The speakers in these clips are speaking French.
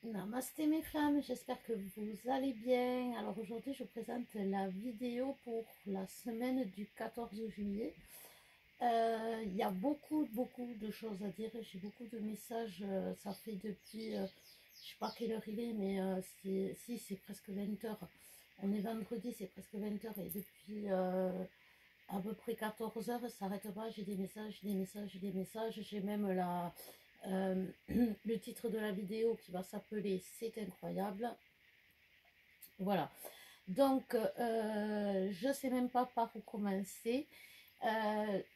Namasté mes femmes, j'espère que vous allez bien. Alors aujourd'hui je vous présente la vidéo pour la semaine du 14 juillet. Il y a beaucoup de choses à dire, j'ai beaucoup de messages, ça fait depuis, je sais pas quelle heure il est, mais si c'est presque 20 heures. On est vendredi, c'est presque 20 heures et depuis à peu près 14 heures, ça n'arrête pas, j'ai des messages, des messages, des messages, j'ai même le titre de la vidéo qui va s'appeler C'est incroyable. Voilà. Donc, je ne sais même pas par où commencer.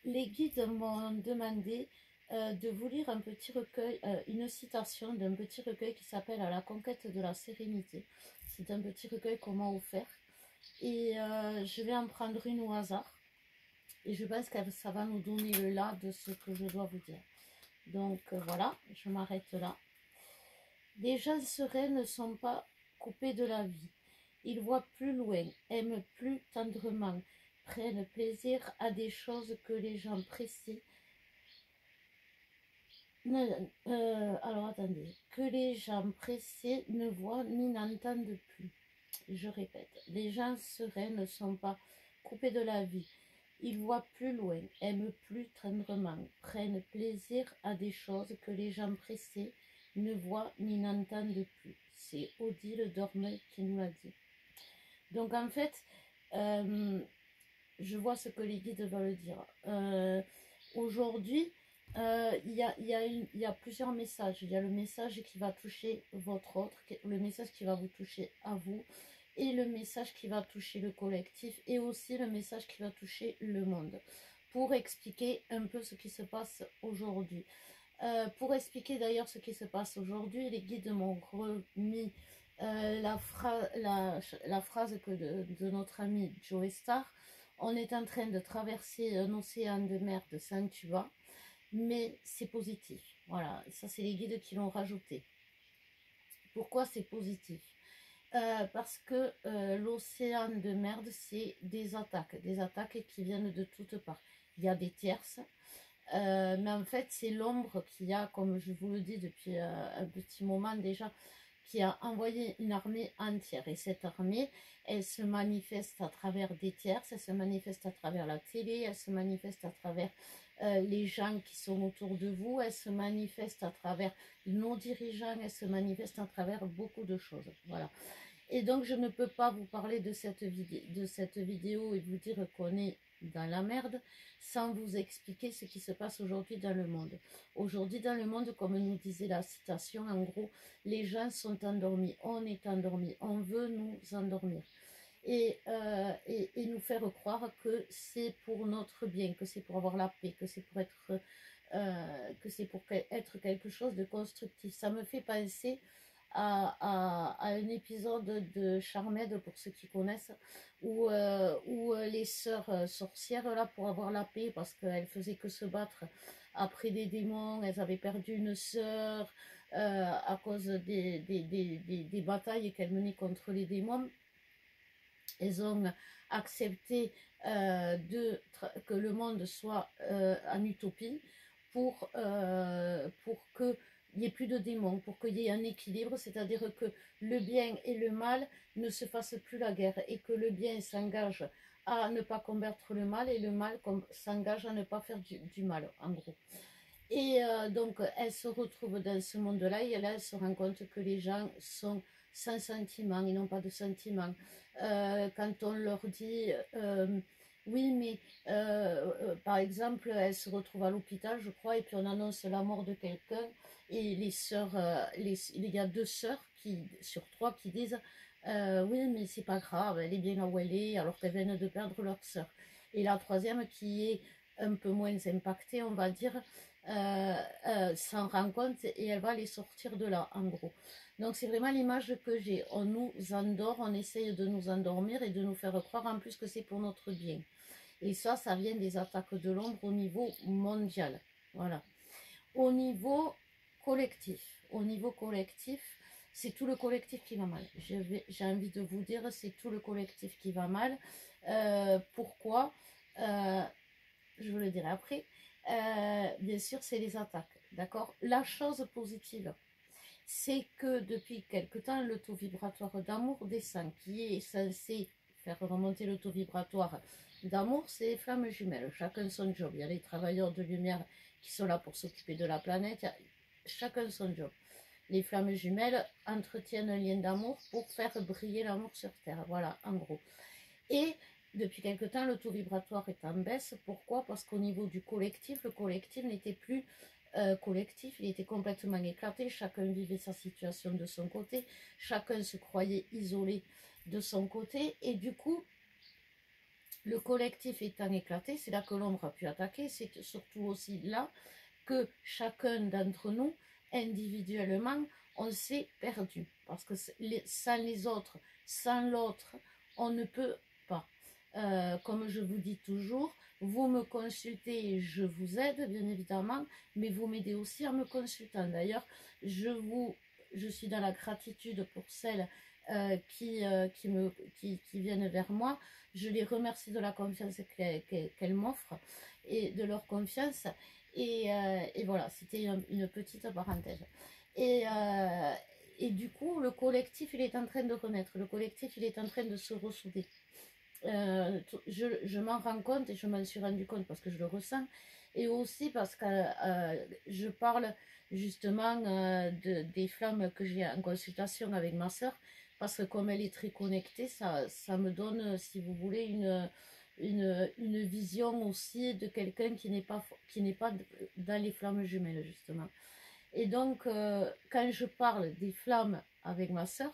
Les guides m'ont demandé de vous lire un petit recueil, une citation d'un petit recueil qui s'appelle À la conquête de la sérénité. C'est un petit recueil qu'on m'a offert. Et je vais en prendre une au hasard. Et je pense que ça va nous donner le là de ce que je dois vous dire. Donc voilà, je m'arrête là. Les gens sereins ne sont pas coupés de la vie. Ils voient plus loin, aiment plus tendrement, prennent plaisir à des choses que les gens pressés. Alors attendez, que les gens pressés ne voient ni n'entendent plus. Je répète, les gens sereins ne sont pas coupés de la vie. Ils voient plus loin, aiment plus tendrement, prennent plaisir à des choses que les gens pressés ne voient ni n'entendent plus. C'est Odile Dormeuil qui nous l'a dit. Donc en fait, je vois ce que les guides veulent dire. Aujourd'hui, il y a plusieurs messages. Il y a le message qui va toucher votre autre, le message qui va vous toucher à vous, et le message qui va toucher le collectif, et aussi le message qui va toucher le monde, pour expliquer un peu ce qui se passe aujourd'hui. Pour expliquer d'ailleurs ce qui se passe aujourd'hui, les guides m'ont remis la phrase de notre ami Joe Star. On est en train de traverser un océan de merde sans tuba, mais c'est positif. Voilà, ça c'est les guides qui l'ont rajouté. Pourquoi c'est positif? Parce que l'océan de merde, c'est des attaques qui viennent de toutes parts. Il y a des tierces, mais en fait, c'est l'ombre qui a, comme je vous le dis depuis un petit moment déjà, qui a envoyé une armée entière. Et cette armée, elle se manifeste à travers des tierces, elle se manifeste à travers la télé, elle se manifeste à travers les gens qui sont autour de vous, elle se manifeste à travers nos dirigeants, elle se manifeste à travers beaucoup de choses. Voilà. Et donc, je ne peux pas vous parler de cette vidéo et vous dire qu'on est dans la merde sans vous expliquer ce qui se passe aujourd'hui dans le monde. Aujourd'hui dans le monde, comme nous disait la citation, en gros, les gens sont endormis, on est endormis, on veut nous endormir. Et nous faire croire que c'est pour notre bien, que c'est pour avoir la paix, que c'est pour être quelque chose de constructif. Ça me fait penser à un épisode de Charmed, pour ceux qui connaissent, où les sœurs sorcières, là, pour avoir la paix, parce qu'elles faisaient que se battre après des démons, elles avaient perdu une sœur à cause des batailles qu'elles menaient contre les démons. Elles ont accepté que le monde soit en utopie pour que il n'y ait plus de démons, pour qu'il y ait un équilibre, c'est-à-dire que le bien et le mal ne se fassent plus la guerre et que le bien s'engage à ne pas combattre le mal et le mal s'engage à ne pas faire du mal, en gros. Et donc, elle se retrouve dans ce monde-là et là, elle se rend compte que les gens sont sans sentiment, ils n'ont pas de sentiment. Quand on leur dit, oui, mais par exemple, elle se retrouve à l'hôpital, je crois, et puis on annonce la mort de quelqu'un, et les sœurs, il y a 2 sœurs sur 3 qui disent, oui, mais c'est pas grave, elle est bien là où elle est, alors qu'elles viennent de perdre leur sœur. Et la troisième qui est un peu moins impactée, on va dire, s'en rend compte et elle va les sortir de là, en gros. Donc c'est vraiment l'image que j'ai. On nous endort, on essaye de nous endormir et de nous faire croire en plus que c'est pour notre bien. Et ça vient des attaques de l'ombre au niveau mondial. Voilà. Au niveau collectif, c'est tout le collectif qui va mal. J'ai envie de vous dire, c'est tout le collectif qui va mal. Pourquoi Je vous le dirai après. Bien sûr, c'est les attaques. D'accord. La chose positive, c'est que depuis quelque temps, le taux vibratoire d'amour descend, qui est censé faire remonter le taux vibratoire d'amour, c'est les flammes jumelles. Chacun son job. Il y a les travailleurs de lumière qui sont là pour s'occuper de la planète. Chacun son job. Les flammes jumelles entretiennent un lien d'amour pour faire briller l'amour sur Terre. Voilà, en gros. Et depuis quelque temps, le taux vibratoire est en baisse. Pourquoi? Parce qu'au niveau du collectif, le collectif n'était plus collectif, il était complètement éclaté. Chacun vivait sa situation de son côté. Chacun se croyait isolé de son côté. Et du coup, le collectif étant éclaté, c'est là que l'ombre a pu attaquer. C'est surtout aussi là que chacun d'entre nous, individuellement, on s'est perdu. Parce que sans les autres, sans l'autre, on ne peut pas. Comme je vous dis toujours, vous me consultez, je vous aide, bien évidemment, mais vous m'aidez aussi en me consultant. D'ailleurs, je suis dans la gratitude pour celles qui viennent vers moi. Je les remercie de la confiance qu'elles m'offrent et de leur confiance. Et voilà, c'était une petite parenthèse. Et du coup, le collectif, il est en train de renaître. Le collectif, il est en train de se ressouder. Je m'en rends compte et je m'en suis rendu compte parce que je le ressens. Et aussi parce que je parle justement des flammes que j'ai en consultation avec ma soeur. Parce que comme elle est très connectée, ça me donne, si vous voulez, une vision aussi de quelqu'un qui n'est pas dans les flammes jumelles, justement. Et donc, quand je parle des flammes avec ma soeur,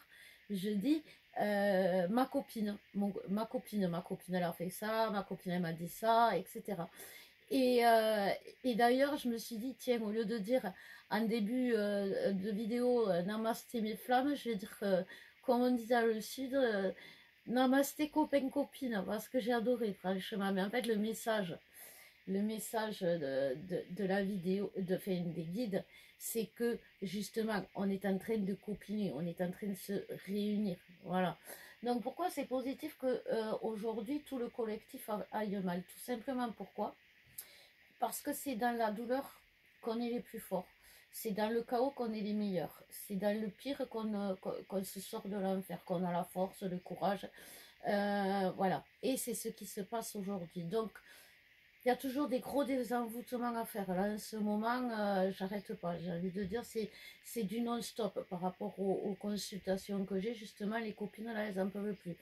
je dis ma copine, ma copine elle a fait ça, ma copine elle m'a dit ça, etc. Et d'ailleurs, je me suis dit, tiens, au lieu de dire en début de vidéo namasté mes flammes, je vais dire, comme on dit dans le sud, namasté copain copine, parce que j'ai adoré, franchement. Mais en fait, le message de la vidéo, des guides, c'est que justement, on est en train de copiner, on est en train de se réunir. Voilà. Donc pourquoi c'est positif que aujourd'hui tout le collectif aille mal? Tout simplement pourquoi? Parce que c'est dans la douleur qu'on est les plus forts. C'est dans le chaos qu'on est les meilleurs. C'est dans le pire qu'on se sort de l'enfer, qu'on a la force, le courage. Voilà. Et c'est ce qui se passe aujourd'hui. Donc, il y a toujours des gros désenvoûtements à faire. Là, en ce moment, j'arrête pas. J'ai envie de dire, c'est du non-stop par rapport aux consultations que j'ai. Justement, les copines, là, elles n'en peuvent plus.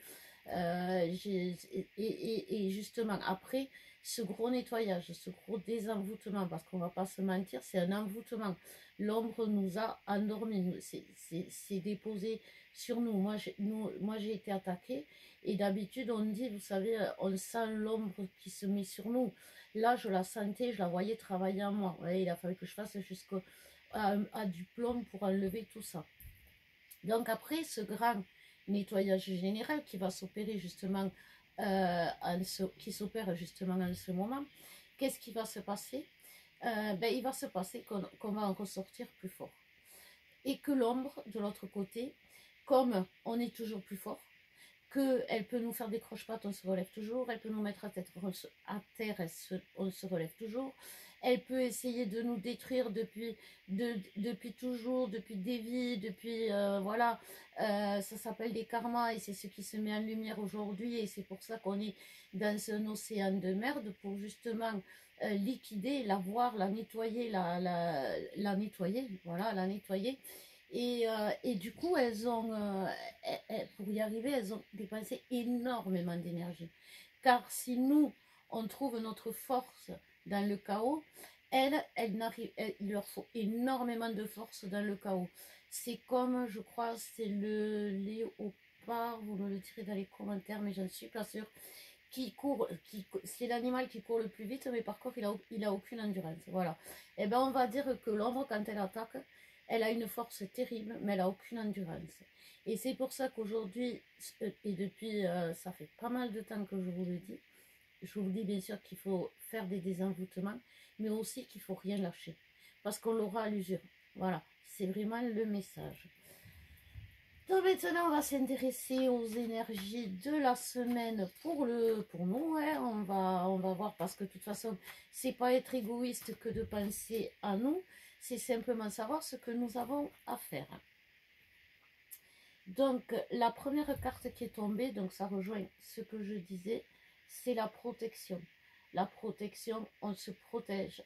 Et justement, après, ce gros nettoyage, ce gros désenvoûtement, parce qu'on va pas se mentir, c'est un envoûtement. L'ombre nous a endormis, c'est déposé sur nous. Moi, j'ai été attaquée. Et d'habitude, on dit, vous savez, on sent l'ombre qui se met sur nous. Là, je la sentais, je la voyais travailler en moi. Ouais, il a fallu que je fasse jusqu'à du plomb pour enlever tout ça. Donc après, ce grand nettoyage général qui va s'opérer justement, qui s'opère justement en ce moment, qu'est-ce qui va se passer? Il va se passer qu'on va en ressortir plus fort. Et que l'ombre, de l'autre côté, comme on est toujours plus fort, qu'elle peut nous faire des croche-pattes, on se relève toujours, elle peut nous mettre à terre, on se relève toujours, elle peut essayer de nous détruire depuis toujours, depuis des vies, depuis, voilà, ça s'appelle des karmas et c'est ce qui se met en lumière aujourd'hui et c'est pour ça qu'on est dans un océan de merde pour justement liquider, la voir, la nettoyer, la nettoyer, voilà, la nettoyer. Et du coup, pour y arriver, elles ont dépensé énormément d'énergie. Car si nous, on trouve notre force dans le chaos, il leur faut énormément de force dans le chaos. C'est comme, je crois, c'est le léopard, vous me le direz dans les commentaires, mais je ne suis pas sûre, c'est l'animal qui court le plus vite, mais par contre, il a aucune endurance. Voilà. Et bien, on va dire que l'ombre, quand elle attaque, elle a une force terrible, mais elle n'a aucune endurance. Et c'est pour ça qu'aujourd'hui, et depuis, ça fait pas mal de temps que je vous le dis, je vous dis bien sûr qu'il faut faire des désenvoûtements, mais aussi qu'il ne faut rien lâcher. Parce qu'on l'aura à l'usure. Voilà, c'est vraiment le message. Donc maintenant, on va s'intéresser aux énergies de la semaine pour nous. Hein. On va voir parce que de toute façon, c'est pas être égoïste que de penser à nous. C'est simplement savoir ce que nous avons à faire. Donc, la première carte qui est tombée, donc ça rejoint ce que je disais, c'est la protection. La protection, on se protège,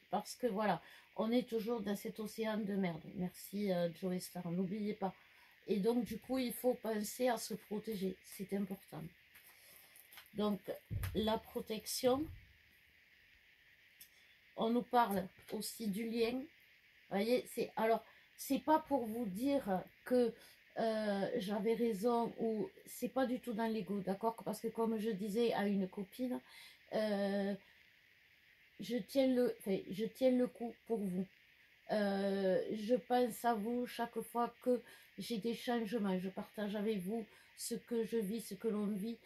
parce que voilà, on est toujours dans cet océan de merde. Merci Joe Star, n'oubliez pas. Et donc, du coup, il faut penser à se protéger, c'est important. Donc, la protection, on nous parle aussi du lien. Vous voyez, alors, c'est pas pour vous dire que j'avais raison ou c'est pas du tout dans l'ego, d'accord? Parce que comme je disais à une copine, je tiens le coup pour vous. Je pense à vous chaque fois que j'ai des changements. Je partage avec vous ce que je vis, ce que l'on vit,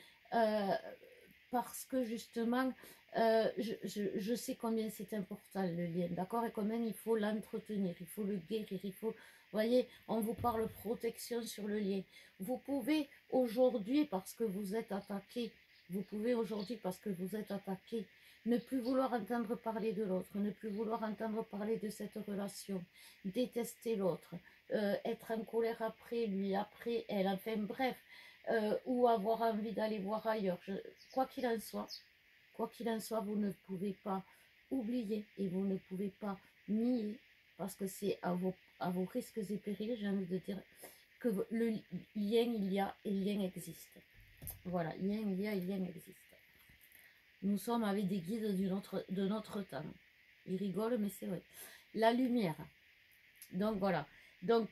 parce que justement, je sais combien c'est important le lien, d'accord? Et combien il faut l'entretenir, il faut le guérir, il faut... Vous voyez, on vous parle protection sur le lien. Vous pouvez aujourd'hui, parce que vous êtes attaqué, vous pouvez aujourd'hui, parce que vous êtes attaqué, ne plus vouloir entendre parler de l'autre, ne plus vouloir entendre parler de cette relation, détester l'autre, être en colère après lui, après elle, enfin bref, ou avoir envie d'aller voir ailleurs. Quoi qu'il en soit, vous ne pouvez pas oublier et vous ne pouvez pas nier, parce que c'est à vos risques et périls, j'ai envie de dire, que le lien il y a et le lien existe. Voilà, lien il y a et lien existe. Nous sommes avec des guides de notre temps. Ils rigolent, mais c'est vrai. La lumière. Donc voilà. Donc,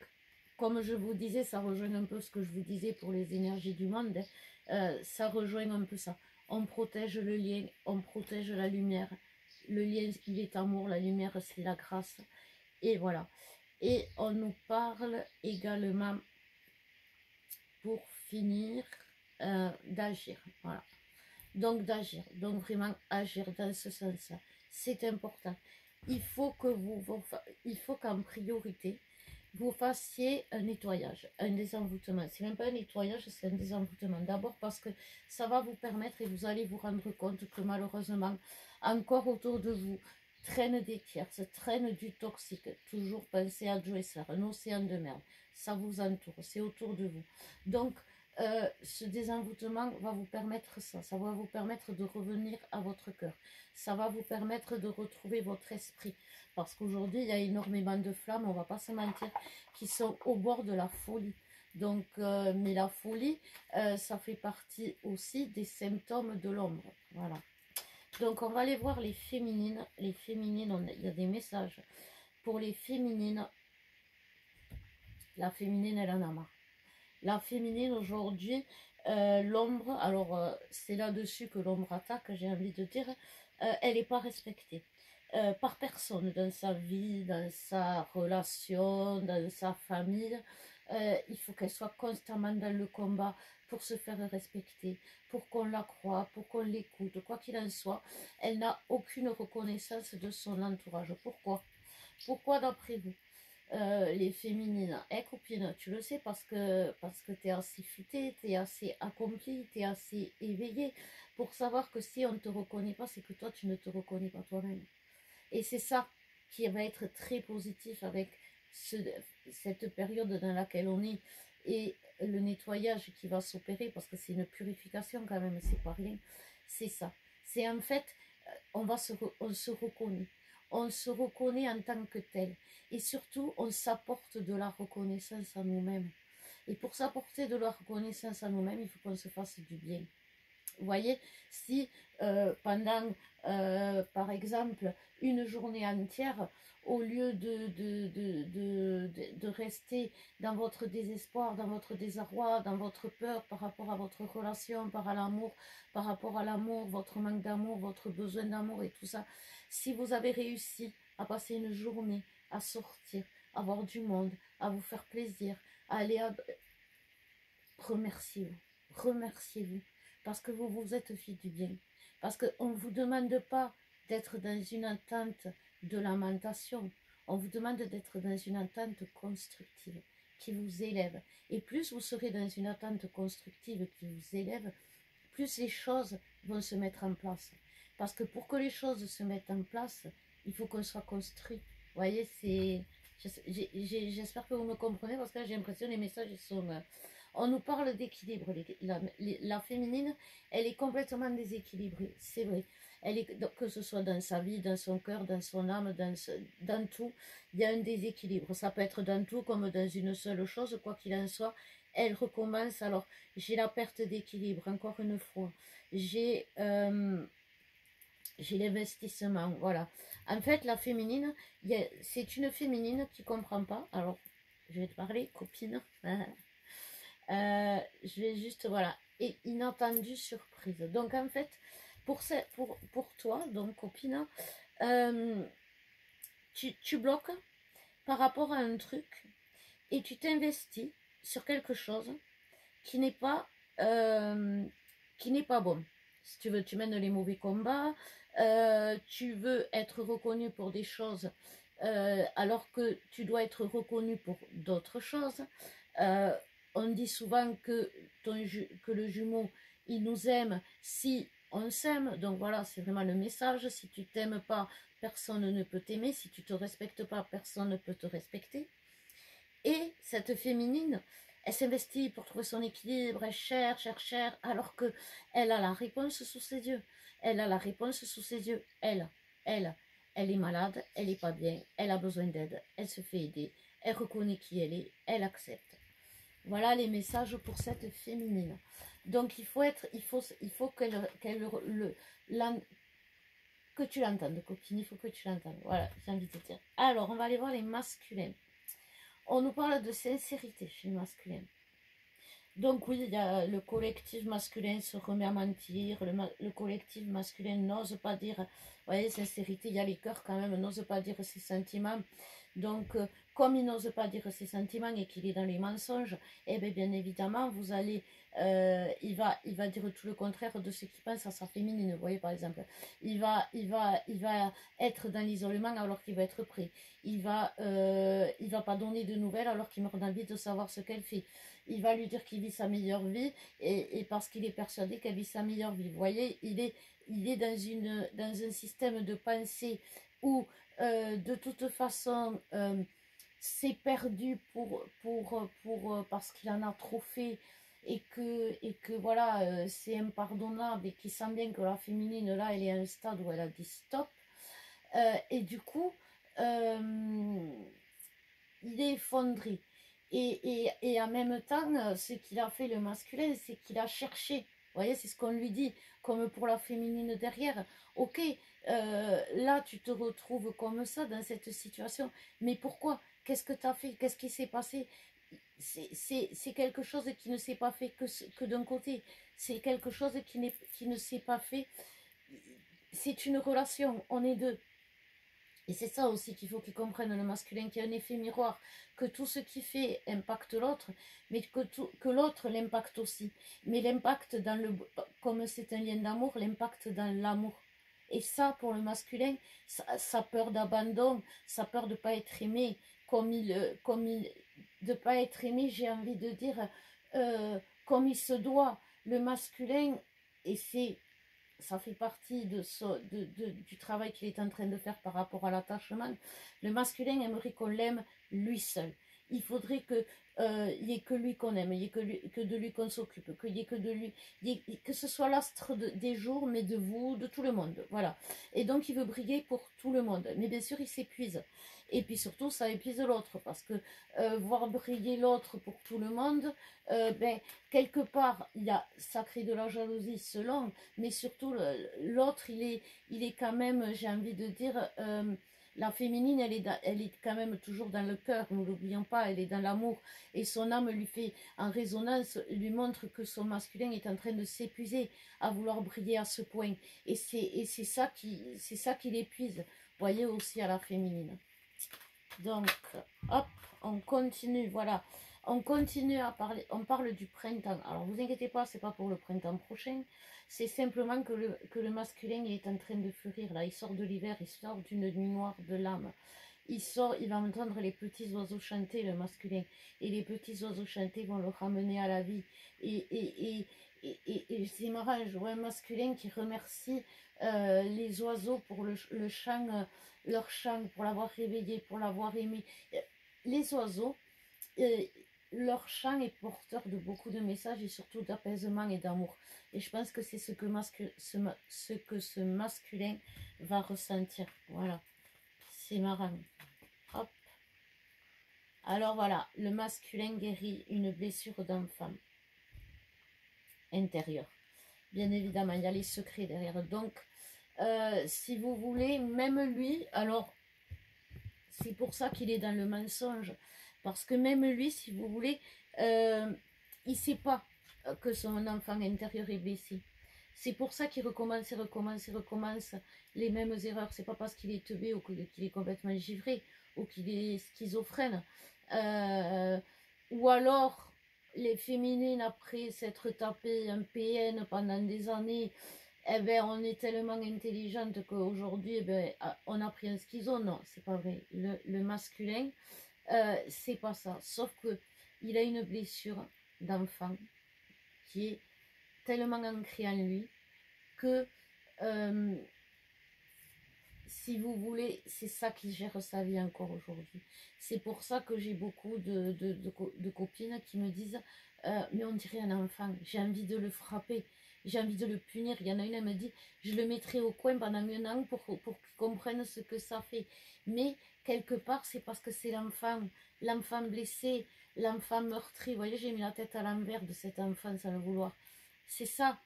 comme je vous disais, ça rejoint un peu ce que je vous disais pour les énergies du monde. Ça rejoint un peu ça. On protège le lien, on protège la lumière. Le lien, il est amour, la lumière, c'est la grâce. Et voilà. Et on nous parle également, pour finir, d'agir. Voilà. Donc d'agir, donc vraiment agir dans ce sens-là. C'est important. Il faut qu'en priorité, vous fassiez un nettoyage, un désenvoûtement. C'est même pas un nettoyage, c'est un désenvoûtement. D'abord parce que ça va vous permettre et vous allez vous rendre compte que malheureusement, encore autour de vous, traînent des tierces, traînent du toxique. Toujours pensez à Joe Star, un océan de merde. Ça vous entoure, c'est autour de vous. Donc, ce désenvoûtement va vous permettre ça va vous permettre de revenir à votre cœur, ça va vous permettre de retrouver votre esprit, parce qu'aujourd'hui il y a énormément de flammes, on va pas se mentir, qui sont au bord de la folie. Donc, mais la folie, ça fait partie aussi des symptômes de l'ombre, voilà. Donc on va aller voir les féminines. Les féminines, il y a des messages pour les féminines. La féminine, elle en a marre. La féminine aujourd'hui, l'ombre, alors c'est là-dessus que l'ombre attaque, j'ai envie de dire, elle n'est pas respectée par personne dans sa vie, dans sa relation, dans sa famille. Il faut qu'elle soit constamment dans le combat pour se faire respecter, pour qu'on la croie, pour qu'on l'écoute. Quoi qu'il en soit, elle n'a aucune reconnaissance de son entourage. Pourquoi d'après vous les féminines, copine, tu le sais parce que tu es assez futée, tu es assez accomplie, tu es assez éveillée pour savoir que si on ne te reconnaît pas, c'est que toi tu ne te reconnais pas toi-même. Et c'est ça qui va être très positif avec cette période dans laquelle on est, et le nettoyage qui va s'opérer, parce que c'est une purification quand même, c'est pas rien. C'est ça. C'est en fait, on se reconnaît. On se reconnaît en tant que tel. Et surtout, on s'apporte de la reconnaissance à nous-mêmes. Et pour s'apporter de la reconnaissance à nous-mêmes, il faut qu'on se fasse du bien. Vous voyez, si pendant, par exemple, une journée entière, au lieu de rester dans votre désespoir, dans votre désarroi, dans votre peur par rapport à votre relation, par rapport à l'amour, votre manque d'amour, votre besoin d'amour et tout ça, si vous avez réussi à passer une journée, à sortir, à voir du monde, à vous faire plaisir, à aller à... Remerciez-vous, parce que vous vous êtes fait du bien, parce qu'on ne vous demande pas d'être dans une attente de lamentation, on vous demande d'être dans une attente constructive, qui vous élève, et plus vous serez dans une attente constructive qui vous élève, plus les choses vont se mettre en place, parce que pour que les choses se mettent en place, il faut qu'on soit construit, vous voyez, J'espère que vous me comprenez parce que j'ai l'impression que les messages ils sont... on nous parle d'équilibre. La féminine, elle est complètement déséquilibrée, c'est vrai. Elle est, que ce soit dans sa vie, dans son cœur, dans son âme, dans tout, il y a un déséquilibre. Ça peut être dans tout comme dans une seule chose, quoi qu'il en soit. Elle recommence. Alors, j'ai la perte d'équilibre, encore une fois. J'ai l'investissement, voilà. En fait, la féminine, c'est une féminine qui ne comprend pas. Alors, je vais te parler, copine. Je vais juste, voilà, et inattendue surprise. Donc, en fait, pour toi, donc, copine, euh, tu bloques par rapport à un truc et tu t'investis sur quelque chose qui n'est pas, bon. Si tu veux, tu mènes les mauvais combats, tu veux être reconnu pour des choses alors que tu dois être reconnu pour d'autres choses. Euh, on dit souvent que, que le jumeau, il nous aime si on s'aime. Donc voilà, c'est vraiment le message. Si tu t'aimes pas, personne ne peut t'aimer. Si tu te respectes pas, personne ne peut te respecter. Et cette féminine, elle s'investit pour trouver son équilibre, elle cherche, alors que elle a la réponse sous ses yeux. Elle a la réponse sous ses yeux. Elle est malade, elle n'est pas bien, elle a besoin d'aide, elle se fait aider, elle reconnaît qui elle accepte. Voilà les messages pour cette féminine. Donc il faut que tu l'entendes, copine, il faut que tu l'entendes. Voilà, j'ai envie de te dire. Alors, on va aller voir les masculins. On nous parle de sincérité chez le masculin. Donc oui, il y a le collectif masculin se remet à mentir, le collectif masculin n'ose pas dire, vous voyez, sincérité, il y a les cœurs quand même, n'ose pas dire ses sentiments. Donc, comme il n'ose pas dire ses sentiments et qu'il est dans les mensonges, eh bien évidemment, vous allez, il va dire tout le contraire de ce qu'il pense à sa féminine. Vous voyez, par exemple, il va être dans l'isolement alors qu'il va être prêt. Il va pas donner de nouvelles alors qu'il meurt d'envie de savoir ce qu'elle fait. Il va lui dire qu'il vit sa meilleure vie et parce qu'il est persuadé qu'elle vit sa meilleure vie. Vous voyez, il est dans un système de pensée où de toute façon c'est perdu parce qu'il en a trop fait et que voilà, c'est impardonnable et qu'il sent bien que la féminine là elle est à un stade où elle a dit stop et du coup il est effondré. Et en même temps, ce qu'il a fait le masculin, c'est qu'il a cherché. Vous voyez, c'est ce qu'on lui dit, comme pour la féminine derrière. Ok, là, tu te retrouves comme ça, dans cette situation. Mais pourquoi? Qu'est-ce que tu as fait? Qu'est-ce qui s'est passé? C'est quelque chose qui ne s'est pas fait que d'un côté. C'est quelque chose qui ne s'est pas fait. C'est une relation, on est deux. Et c'est ça aussi qu'il faut qu'ils comprennent, le masculin, qui a un effet miroir, que tout ce qu'il fait impacte l'autre, mais que l'autre l'impacte aussi. Mais l'impact comme c'est un lien d'amour, l'impact dans l'amour. Et ça, pour le masculin, sa peur d'abandon, sa peur de ne pas être aimé, de pas être aimé, j'ai envie de dire, comme il se doit. Le masculin, et ça fait partie du travail qu'il est en train de faire par rapport à l'attachement. Le masculin aimerait qu'on l'aime lui seul. Il faudrait que il n'y ait que lui qu'on aime, il n'y ait que de lui qu'on s'occupe, qu'il n'y ait que de lui, que ce soit l'astre des jours, mais de vous, de tout le monde. Voilà. Et donc il veut briller pour tout le monde. Mais bien sûr, il s'épuise. Et puis surtout, ça épuise l'autre, parce que voir briller l'autre pour tout le monde, quelque part, ça crée de la jalousie selon, mais surtout l'autre, il est quand même, j'ai envie de dire, la féminine, elle est quand même toujours dans le cœur, nous l'oublions pas, elle est dans l'amour, et son âme lui fait, en résonance, lui montre que son masculin est en train de s'épuiser à vouloir briller à ce point, et c'est ça qui l'épuise, voyez, aussi à la féminine. Donc, hop, on continue, voilà. On continue à parler, on parle du printemps. Alors, vous inquiétez pas, c'est pas pour le printemps prochain. C'est simplement que le masculin est en train de fleurir, là. Il sort de l'hiver, il sort d'une nuit noire de l'âme. Il va entendre les petits oiseaux chanter, le masculin. Et les petits oiseaux chanter vont le ramener à la vie. et c'est marrant, je vois un masculin qui remercie les oiseaux pour le chant, leur chant, pour l'avoir réveillé, pour l'avoir aimé. Les oiseaux, euh, leur chant est porteur de beaucoup de messages et surtout d'apaisement et d'amour. Et je pense que c'est ce que, ce masculin va ressentir. Voilà, c'est marrant. Hop. Alors voilà, le masculin guérit une blessure d'enfant intérieure. Bien évidemment, il y a les secrets derrière. Donc, si vous voulez, même lui, alors, c'est pour ça qu'il est dans le mensonge. Parce que même lui, si vous voulez, il ne sait pas que son enfant intérieur est blessé. C'est pour ça qu'il recommence et recommence et recommence les mêmes erreurs. C'est pas parce qu'il est teubé ou qu'il est complètement givré ou qu'il est schizophrène. Ou alors, les féminines, après s'être tapé un PN pendant des années, eh ben, on est tellement intelligente qu'aujourd'hui, eh ben, on a pris un schizo. Non, c'est pas vrai. Le masculin, c'est pas ça. Sauf que il a une blessure d'enfant qui est tellement ancrée en lui que, si vous voulez, c'est ça qui gère sa vie encore aujourd'hui. C'est pour ça que j'ai beaucoup de copines qui me disent mais on dirait un enfant, j'ai envie de le frapper, j'ai envie de le punir. Il y en a une, elle me dit je le mettrai au coin pendant un an pour qu'il comprenne ce que ça fait. Mais quelque part, c'est parce que c'est l'enfant blessé, l'enfant meurtri. Vous voyez, j'ai mis la tête à l'envers de cet enfant sans le vouloir. C'est ça,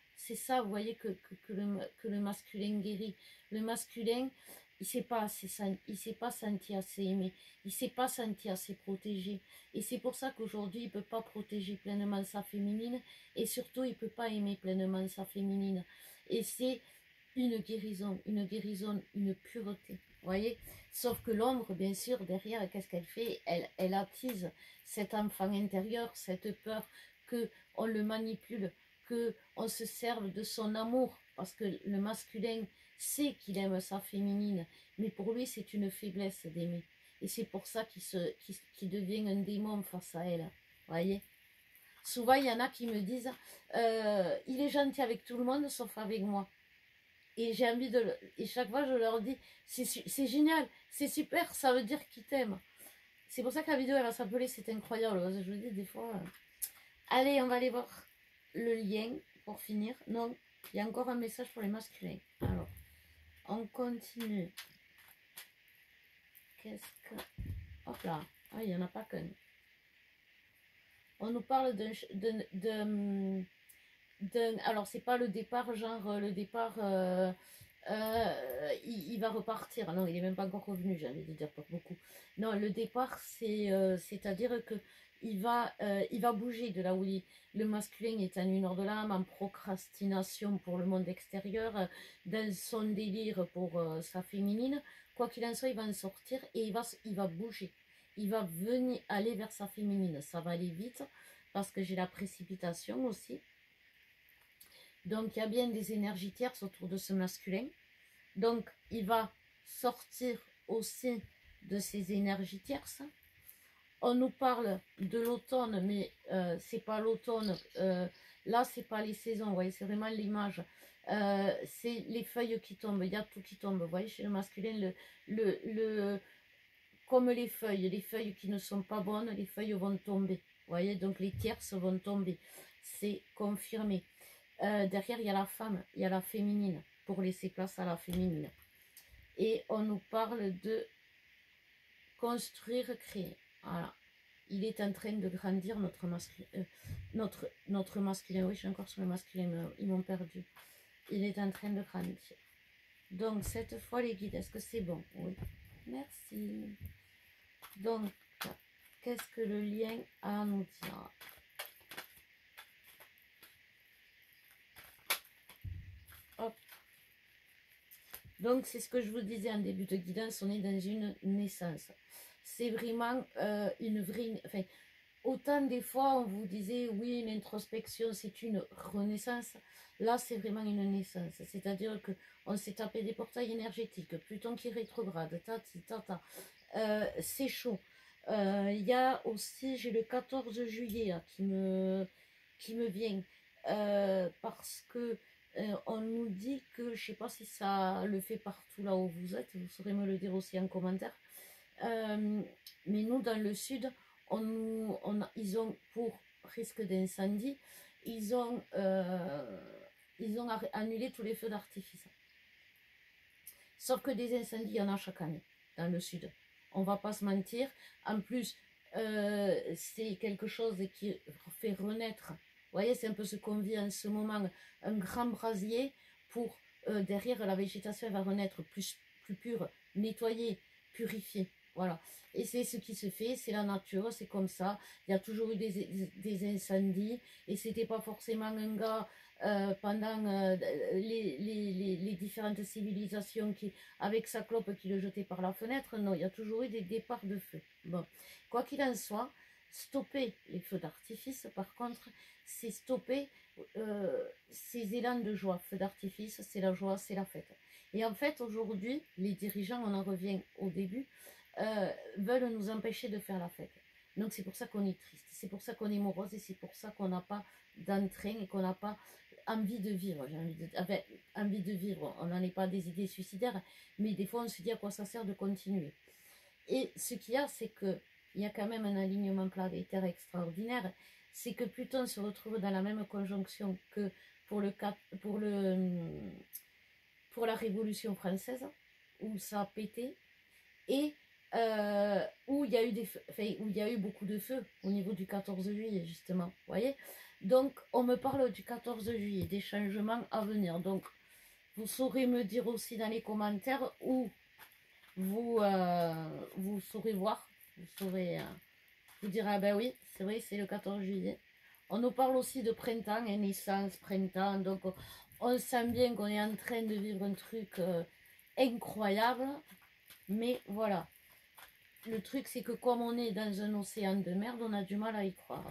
vous voyez, que le masculin guérit. Le masculin, il ne s'est pas senti assez aimé, il ne s'est pas senti assez protégé. Et c'est pour ça qu'aujourd'hui, il ne peut pas protéger pleinement sa féminine, et surtout, il ne peut pas aimer pleinement sa féminine. Et c'est une guérison, une pureté. Vous voyez? Sauf que l'ombre, bien sûr, derrière, qu'est-ce qu'elle fait? Elle attise cet enfant intérieur, cette peur qu'on le manipule, qu'on se serve de son amour, parce que le masculin sait qu'il aime sa féminine, mais pour lui c'est une faiblesse d'aimer. Et c'est pour ça qu'il devient un démon face à elle. Voyez? Souvent il y en a qui me disent il est gentil avec tout le monde sauf avec moi. Et j'ai envie et chaque fois je leur dis c'est génial, c'est super, ça veut dire qu'il t'aime. C'est pour ça que la vidéo elle va s'appeler C'est incroyable. Je vous dis des fois. Allez, on va aller voir le lien pour finir. Non, il y a encore un message pour les masculins. Alors, on continue. Qu'est-ce que... Hop là. Ah, il n'y en a pas qu'un. On nous parle d'un... Alors, c'est pas le départ, genre le départ... il va repartir. Non, il n'est même pas encore revenu, j'ai envie de dire, pas beaucoup. Non, le départ, c'est-à-dire que il va bouger de là où le masculin est en une heure de l'âme, en procrastination pour le monde extérieur, dans son délire pour sa féminine. Quoi qu'il en soit, il va en sortir et il va bouger. Il va venir aller vers sa féminine. Ça va aller vite parce que j'ai la précipitation aussi. Donc, il y a bien des énergies tierces autour de ce masculin. Donc, il va sortir aussi de ces énergies tierces. On nous parle de l'automne, mais c'est pas l'automne. Là, c'est pas les saisons, vous voyez, c'est vraiment l'image. C'est les feuilles qui tombent, il y a tout qui tombe. Vous voyez, chez le masculin, comme les feuilles qui ne sont pas bonnes, les feuilles vont tomber. Vous voyez, donc les tierces vont tomber. C'est confirmé. Derrière, il y a la femme, il y a la féminine, pour laisser place à la féminine. Et on nous parle de construire, créer. Voilà. Il est en train de grandir, notre masculin. Oui, je suis encore sur le masculin, ils m'ont perdu. Il est en train de grandir. Donc, cette fois, les guides, est-ce que c'est bon? Oui. Merci. Donc, qu'est-ce que le lien a à nous dire? Hop. Donc, c'est ce que je vous disais en début de guidance, on est dans une naissance. C'est vraiment une vraie... Enfin, autant des fois, on vous disait, oui, l'introspection, c'est une renaissance. Là, c'est vraiment une naissance. C'est-à-dire qu'on s'est tapé des portails énergétiques, Pluton qui rétrograde, tata. C'est chaud. Il y a aussi, j'ai le 14 juillet là, qui me vient. parce que on nous dit que, je sais pas si ça le fait partout là où vous êtes, vous saurez me le dire aussi en commentaire, mais nous dans le sud, ils ont, pour risque d'incendie, ils ont annulé tous les feux d'artifice. Sauf que des incendies, il y en a chaque année dans le sud. On va pas se mentir. En plus, c'est quelque chose qui fait renaître. Vous voyez, c'est un peu ce qu'on vit en ce moment. Un grand brasier pour, derrière, la végétation elle va renaître plus pure, nettoyée, purifiée. Voilà. Et c'est ce qui se fait, c'est la nature, c'est comme ça. Il y a toujours eu des incendies. Et c'était pas forcément un gars pendant les différentes civilisations qui, avec sa clope qui le jetait par la fenêtre. Non, il y a toujours eu des départs de feu. Bon, quoi qu'il en soit, stopper les feux d'artifice, par contre, c'est stopper ces élans de joie. Feux d'artifice, c'est la joie, c'est la fête. Et en fait, aujourd'hui, les dirigeants, on en revient au début, veulent nous empêcher de faire la fête. Donc c'est pour ça qu'on est triste, c'est pour ça qu'on est morose et c'est pour ça qu'on n'a pas d'entrain et qu'on n'a pas envie de vivre. Envie de vivre, on n'en est pas des idées suicidaires, mais des fois on se dit à quoi ça sert de continuer. Et ce qu'il y a, c'est que il y a quand même un alignement planétaire extraordinaire, c'est que Pluton se retrouve dans la même conjonction que pour la Révolution française, où ça a pété, et où il y a eu où il y a eu beaucoup de feux au niveau du 14 juillet, justement. Vous voyez? Donc, on me parle du 14 juillet, des changements à venir. Donc, vous saurez me dire aussi dans les commentaires où vous saurez voir. Vous saurez vous dire, ah ben oui, c'est vrai, c'est le 14 juillet. On nous parle aussi de printemps, et naissance, printemps. Donc, on sent bien qu'on est en train de vivre un truc incroyable. Mais voilà. Le truc, c'est que comme on est dans un océan de merde, on a du mal à y croire.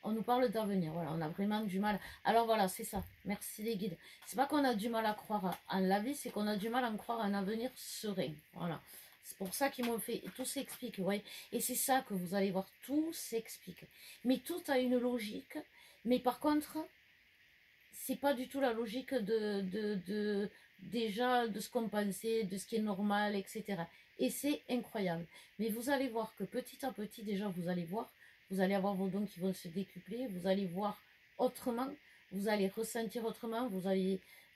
On nous parle d'avenir, voilà, on a vraiment du mal. Alors voilà, c'est ça, merci les guides. C'est pas qu'on a du mal à croire en la vie, c'est qu'on a du mal à en croire en un avenir serein. Voilà, c'est pour ça qu'ils m'ont fait, tout s'explique, vous voyez. Et c'est ça que vous allez voir, tout s'explique. Mais tout a une logique, mais par contre, c'est pas du tout la logique déjà de ce qu'on pensait, de ce qui est normal, etc. Et c'est incroyable. Mais vous allez voir que petit à petit, déjà, vous allez avoir vos dons qui vont se décupler, vous allez voir autrement, vous allez ressentir autrement,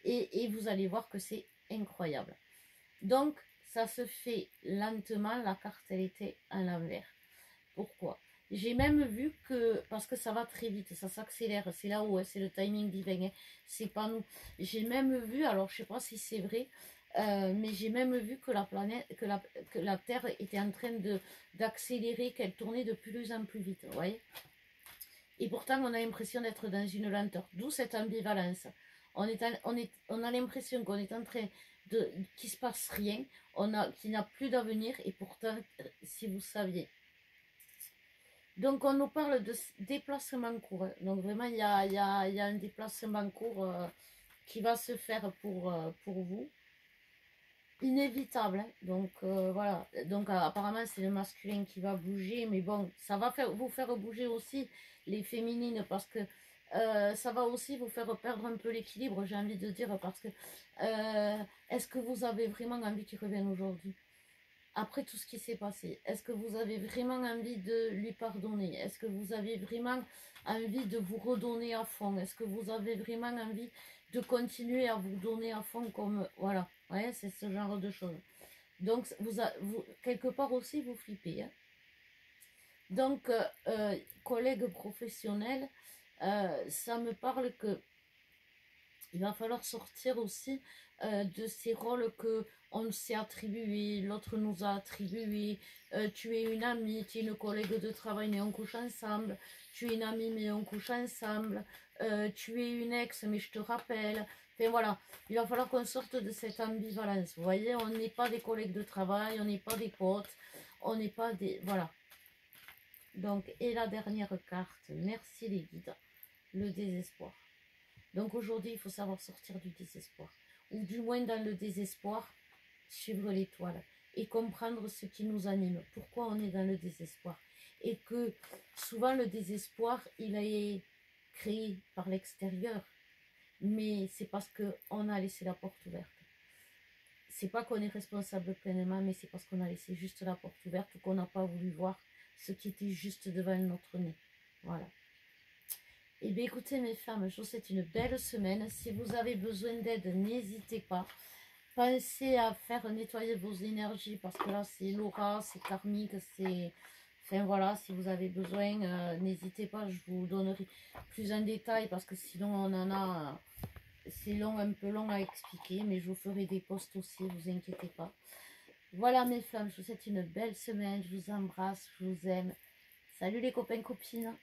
et vous allez voir que c'est incroyable. Donc, ça se fait lentement, la carte, elle était à l'envers. Pourquoi? J'ai même vu que, parce que ça va très vite, ça s'accélère, c'est là-haut, c'est le timing divin, c'est pas nous. J'ai même vu, alors je sais pas si c'est vrai, mais j'ai même vu que la planète, que la Terre était en train d'accélérer, qu'elle tournait de plus en plus vite, vous voyez. Et pourtant, on a l'impression d'être dans une lenteur, d'où cette ambivalence. On a l'impression qu'on est en train qu'il se passe rien, qu'il n'y a plus d'avenir, et pourtant, si vous saviez. Donc, on nous parle de déplacement court. Donc, vraiment, il y a un déplacement court qui va se faire pour vous. Inévitable. Hein. Donc, voilà. Donc, apparemment, c'est le masculin qui va bouger. Mais bon, ça va vous faire bouger aussi les féminines parce que ça va aussi vous faire perdre un peu l'équilibre, j'ai envie de dire. Parce que est-ce que vous avez vraiment envie qu'il revienne aujourd'hui? Après tout ce qui s'est passé, est-ce que vous avez vraiment envie de lui pardonner? Est-ce que vous avez vraiment envie de vous redonner à fond? Est-ce que vous avez vraiment envie de continuer à vous donner à fond comme... Voilà, ouais, c'est ce genre de choses. Donc, quelque part aussi, vous flippez. Hein. Donc, collègues professionnels, ça me parle que il va falloir sortir aussi de ces rôles que on s'est attribué, l'autre nous a attribué. Tu es une amie, tu es une collègue de travail, mais on couche ensemble. Tu es une amie, mais on couche ensemble. Tu es une ex, mais je te rappelle. Enfin voilà, il va falloir qu'on sorte de cette ambivalence. Vous voyez, on n'est pas des collègues de travail, on n'est pas des potes, on n'est pas des... Voilà. Donc, et la dernière carte, merci les guides, le désespoir. Donc aujourd'hui, il faut savoir sortir du désespoir. Ou du moins dans le désespoir, suivre l'étoile. Et comprendre ce qui nous anime. Pourquoi on est dans le désespoir. Et que souvent le désespoir, il est créé par l'extérieur, mais c'est parce qu'on a laissé la porte ouverte. C'est pas qu'on est responsable pleinement, mais c'est parce qu'on a laissé juste la porte ouverte ou qu'on n'a pas voulu voir ce qui était juste devant notre nez. Voilà. Et bien écoutez mes femmes, je vous souhaite une belle semaine. Si vous avez besoin d'aide, n'hésitez pas. Pensez à faire nettoyer vos énergies parce que là c'est l'aura, c'est karmique, c'est... Enfin voilà, si vous avez besoin, n'hésitez pas, je vous donnerai plus en détail parce que sinon on en a... c'est long, un peu long à expliquer, mais je vous ferai des posts aussi, vous inquiétez pas. Voilà mes femmes, je vous souhaite une belle semaine, je vous embrasse, je vous aime. Salut les copains, copines.